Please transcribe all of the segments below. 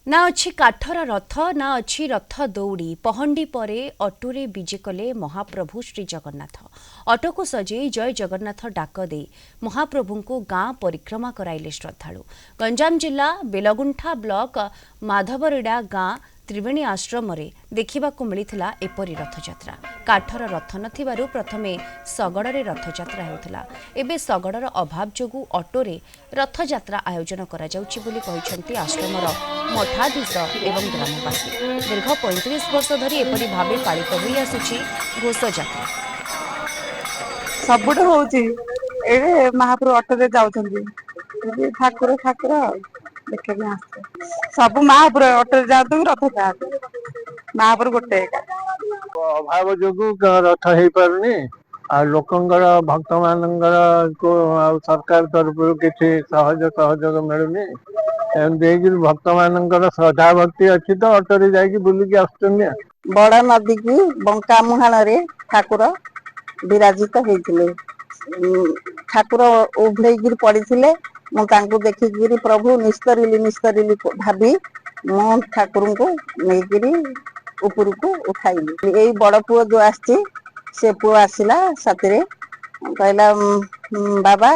ना अच्छी काठर रथ ना अच्छी रथ दौड़ी पहंडी परे अटुरे विजे कले महाप्रभु श्री जगन्नाथ। अटो को सजे जय जगन्नाथ डाक दे महाप्रभु को गां परिक्रमा कराइले श्रद्धालु। गंजाम जिला बेलगुंठा ब्लॉक माधवरेडा गां त्रिवेणी आश्रम देखा मिलता एपरी रथयात्रा। काठर रथ नथिबारु प्रथमे शगड़े रथयात्रा होता। एबे शगड़र अभाव जोगु अटोरे रथयात्रा आयोजन करा जाउछि बोली कहिसंती आश्रमर मठाधीश एवं ग्रामवासी। दीर्घ 35 वर्ष धरी एपरी भावे पालित होई आसुछि घोषयात्रा। सबुठ होउछि ए महाप्रभु ऑटो रे जाउछन्ती ठाकुर ठाकुर देखे में आसे सब महाप्रभु ऑटो रे जाउतो रथ जाते महाप्रभु गोटे अभाव जोगु रथ हो पारुनी आ लोकंगर भक्त मानंगर को सरकार तरफ किसी सहयोग मिलूनी भक्त मानंकर श्रद्धा भक्ति अच्छी तो ऑटो रे जाइए बुलिकी आसुचन्नी। बड़ा नदी की बंका मुहाण रे ठाकुर विराजित होइतिले। ठाकुर उभलेगिरी पड़िथिले मु तांको देखिगिरी प्रभु निस्तरिली भाबी मु ठाकुर को नेगिरी ऊपर को उठाइली। एई बड़ पुओ जो आछि से पुओ आसिला साथरे कहला बाबा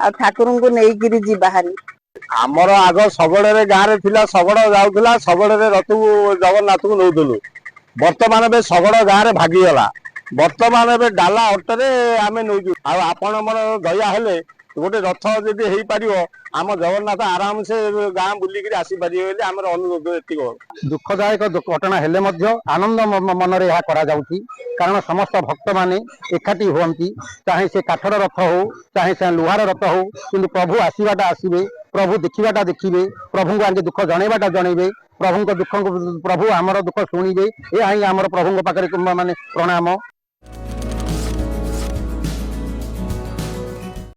आ ठाकुर को नेगिरी जी बाहरी आमर आग सबड़े गाँव रे थिला सबड़ जाउथला सबड़े रथ जगन्नाथ को नौदलु वर्तमान बे सबड़ गाँव रे भागीगला वर्तमान बे डाला ऑटो आम नौजु आपण मन दया हेले गोटे रथ जदि हो पार आम जगन्नाथ आराम से गाँ बुलिक आसी पारे आम अनुरोध एतिक। दुखदायक घटना हेले मध्य आनंद मन रे कारण समस्त भक्त माने एकाठी हुअंती चाहे से काठर रथ हो चाहे से लुहार रथ हो किंतु प्रभु आसवाटा आसवे प्रभु देखा देखिए प्रभु को आगे दुख जनवाटा जनइबे प्रभु दुख प्रभु आमर दुख शुणिबे यह आमर प्रभु पाखे माने प्रणाम।